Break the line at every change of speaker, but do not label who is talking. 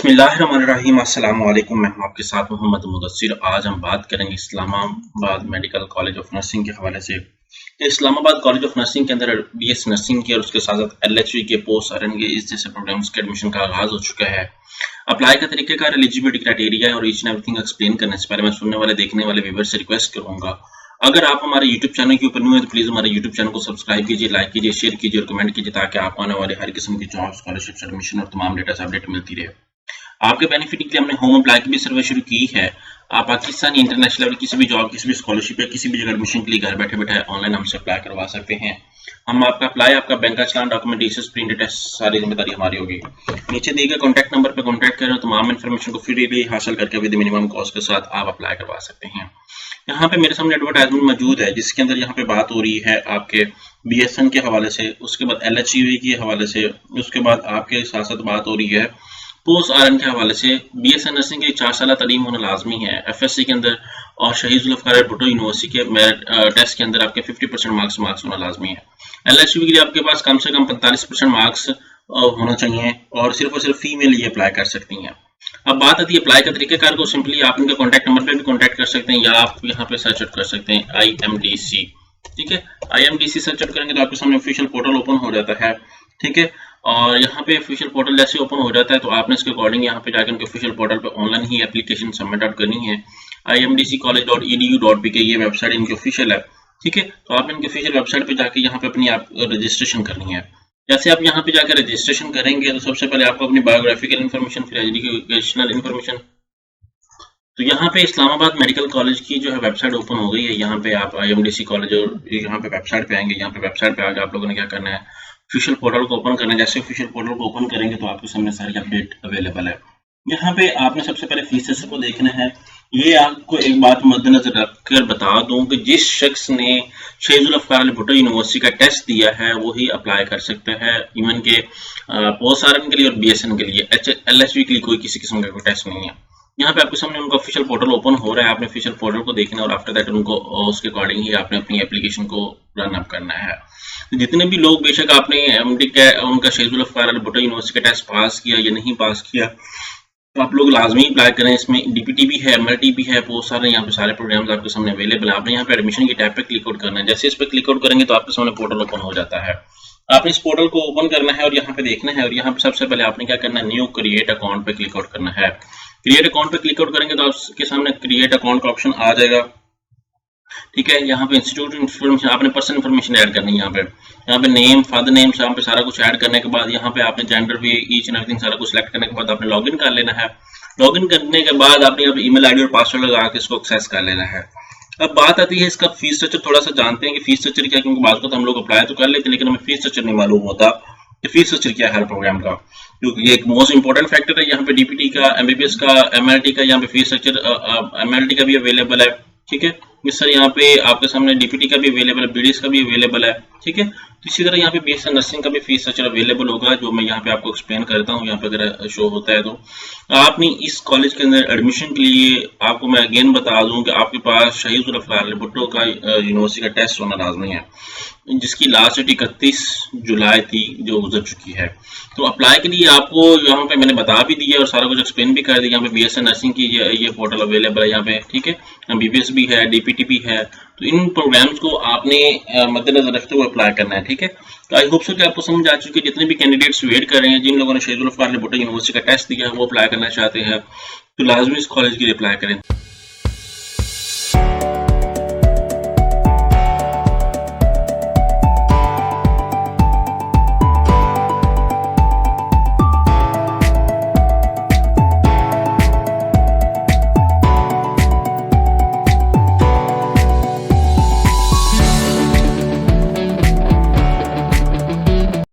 बिस्मिल्लाहिर्रहमानिर्रहीम अस्सलाम वालेकुम। मैं हूं आपके साथ मोहम्मद मुदस्सिर। आज हम बात करेंगे Islamabad medical college of nursing के हवाले से। इस्लामाबाद कॉलेज ऑफ नर्सिंग के अंदर बीएस नर्सिंग के और उसके साथ साथ एलएचवी के पोस्ट आरएन के इस जैसे प्रोग्राम्स के एडमिशन का आगाज हो चुका है। अप्लाई का तरीकेकार, एलिजिबिलिटी क्राइटेरिया और ईच एंड एवरीथिंग एक्सप्लेन करने से पहले मैं सुनने वाले देखने वाले व्यूअर से रिक्वेस्ट करूंगा, अगर आप हमारे YouTube चैनल के ऊपर न्यू है तो प्लीज हमारे YouTube चैनल को सब्सक्राइब कीजिए, लाइक कीजिए, शेयर कीजिए और कमेंट कीजिए ताकि आपको आने वाले हर किस्म की जॉब, स्कॉलरशिप, एडमिशन और तमाम डेटा से अपडेट मिलती रहे। आपके बेनिफिट के लिए हमने होम अप्लाई की भी सर्वे शुरू की है। आप पाकिस्तानी इंटरनेशनल लेवल किसी भी जॉब, किसी भी स्कॉलरशिप या किसी भी जगह एडमिशन के लिए घर बैठे बैठे ऑनलाइन हमसे अप्लाई करवा सकते हैं। हम आपका अप्लाई, आपका बैंक का चलान, डॉक्यूमेंटेशन, प्रिंट टेस्ट, सारी जिम्मेदारी हमारी होगी। नीचे दिए गए कॉन्टैक्ट नंबर पर कॉन्टैक्ट करें, तमाम इन्फॉर्मेशन को फ्रीली हासिल करके विद मिनिमम कॉस्ट के साथ आप अप्लाई करवा सकते हैं। यहाँ पे मेरे सामने एडवर्टाइजमेंट मौजूद है जिसके अंदर यहाँ पे बात हो रही है आपके बीएसएन के हवाले से, उसके बाद एलएचवी के हवाले से, उसके बाद आपके साथ साथ बात हो रही है पोस्ट आरएन के हवाले से। बीएसएन नर्सिंग के 4 साल तालीम होना लाजमी है एफएससी के अंदर, और शहीद जुल्फ़िकार भुट्टो यूनिवर्सिटी के मेरिट टेस्ट के अंदर आपके 50% मार्क्स होना लाजमी है। एलएचवी के लिए आपके पास कम से कम 45% मार्क्स होना चाहिए और सिर्फ फीमेल ये अप्लाई कर सकती हैं। अब बात आती है अप्लाई का तरीकेकार को। सिंपली आप इनके कॉन्टैक्ट नंबर पे भी कॉन्टैक्ट कर सकते हैं या आप यहाँ पे सर्च आउट कर सकते हैं IMDC। ठीक है, IMDC सर्च आउट करेंगे तो आपके सामने ऑफिशियल पोर्टल ओपन हो जाता है। ठीक है, और यहाँ पे ऑफिशियल पोर्टल जैसे ओपन हो जाता है तो आपने इसके अकॉर्डिंग यहाँ पे जाकर उनके ऑफिशियल पोर्टल पे ऑनलाइन ही एप्लीकेशन सबमिट आउट करनी है। imdccollege.edu.pk ये वेबसाइट इनकी ऑफिशियल है। ठीक है, तो आप इनके ऑफिशियल वेबसाइट पे जाके यहाँ पे अपनी आप रजिस्ट्रेशन करनी है। जैसे आप यहाँ पे जाकर रजिस्ट्रेशन करेंगे तो सबसे पहले आपको अपनी बायोग्राफिकल इन्फॉर्मेशन, फिर एजुकेशनल इन्फॉर्मेशन। तो यहाँ पे इस्लामाबाद मेडिकल कॉलेज की जो है वेबसाइट ओपन हो गई है। यहाँ पे आप IMDC कॉलेज और यहाँ पे वेबसाइट पे आएंगे। यहाँ पे वेबसाइट पे आगे आप लोगों ने क्या करना है, ऑफिशियल पोर्टल को ओपन करना है। जैसे ऑफिशियल पोर्टल को ओपन करेंगे तो आपके सामने सारी अपडेट अवेलेबल है। यहाँ पे आपने सबसे पहले फीस स्ट्रक्चर को देखना है। ये आपको एक बात मद्देनजर रखकर बता दूं कि जिस शख्स ने शहीद जुल्फ़िकार भुट्टो यूनिवर्सिटी का टेस्ट दिया है वही अप्लाई कर सकता है। इवन के पोस्ट आरएन के लिए और बीएसएन के लिए, एलएचवी के लिए कोई किसी किस्म का कोई टेस्ट नहीं है। यहाँ पे आपके सामने उनका ऑफिशियल पोर्टल ओपन हो रहा है। आपने ऑफिशियल पोर्टल को देखना है और आफ्टर दैट उनको उसके अकॉर्डिंग ही आपने अपनी एप्लीकेशन को रन अप करना है। जितने भी लोग, बेशक आपने एमडी का उनका शहीद जुल्फ़िकार भुट्टो यूनिवर्सिटी का टेस्ट पास किया या नहीं पास किया, तो आप लोग लाजमी अप्लाई करें। इसमें डीपीटी भी है, एमएलटी भी है, पोस्ट सारे यहाँ पे सारे प्रोग्राम्स आपके सामने अवेलेबल है। आपने यहाँ पे एडमिशन की टैब पे क्लिक आउट करना है। जैसे इस पे क्लिक आउट करेंगे तो आपके सामने पोर्टल ओपन हो जाता है। आपने इस पोर्टल को ओपन करना है और यहाँ पे देखना है और यहाँ पे सबसे पहले आपने क्या करना है, न्यू क्रिएट अकाउंट पे क्लिक आउट करना है। क्रिएट अकाउंट पे क्लिक आउट करेंगे तो आपके सामने क्रिएट अकाउंट का ऑप्शन आ जाएगा। ठीक है, यहाँ पे इंस्टीट्यूट इन्फॉर्मेशन, आपने पर्सनल इन्फॉर्मेशन ऐड करनी है। यहाँ पे नेम, फादर नेम, यहाँ पे सारा कुछ ऐड करने के बाद यहाँ पे आपने जेंडर भी, ईच एंड एवरीथिंग सारा कुछ सिलेक्ट करने के बाद आपने लॉगिन कर लेना है। लॉगिन करने के बाद आपने ईमेल आईडी और पासवर्ड लगा के इसको एक्सेस कर लेना है। अब बात आती है इसका फीस स्ट्रक्चर। थोड़ा सा जानते हैं कि फीस स्ट्रक्चर क्या है, क्योंकि बात को तो हम लोग अप्लाई तो कर लेते हैं लेकिन हमें फीस स्ट्रक्चर नहीं मालूम होता कि फीस स्ट्रक्चर क्या है हर प्रोग्राम का, क्योंकि ये एक मोस्ट इंपॉर्टेंट फैक्टर है। यहाँ पे डीपीटी का, एमबीबीएस का, एमएलटी का यहाँ पे फीस स्ट्रक्चर, एमएलटी का भी अवेलेबल है। ठीक है, इस तरह यहाँ पे आपके सामने डीपीटी का भी अवेलेबल है, बीडीएस का भी अवेलेबल है। ठीक है, तो इसी तरह यहाँ पे बीएसएन नर्सिंग का भी फीस स्ट्रक्चर अवेलेबल होगा, जो मैं यहाँ पे आपको एक्सप्लेन करता हूँ। यहाँ पे अगर शो होता है तो आपने इस कॉलेज के अंदर एडमिशन के लिए, आपको मैं अगेन बता दूं कि आपके पास शहीद जुल्फ़िकार भुट्टो का यूनिवर्सिटी का टेस्ट होना लाजमी है, जिसकी लास्ट डेट 31 जुलाई थी जो गुजर चुकी है। तो अप्लाई के लिए आपको यहाँ पे मैंने बता भी दिया और सारा कुछ एक्सप्लेन भी कर दिया। यहाँ पे बीएसएन नर्सिंग की ये पोर्टल अवेलेबल है यहाँ पे। ठीक है, एमबीबीएस भी है, डीपीटी भी है। तो इन प्रोग्राम्स को आपने मद्देनजर रखते हुए अप्लाई करना है। ठीक है, तो आई होप सो कि आपको समझ आ चुकी है। जितने भी कैंडिडेट्स वेट कर रहे हैं, जिन लोगों ने शहीद जुल्फ़िकार भुट्टो यूनिवर्सिटी का टेस्ट दिया है, वो अप्लाई करना चाहते हैं, तो लाजमी इस कॉलेज के लिए अप्लाई करें।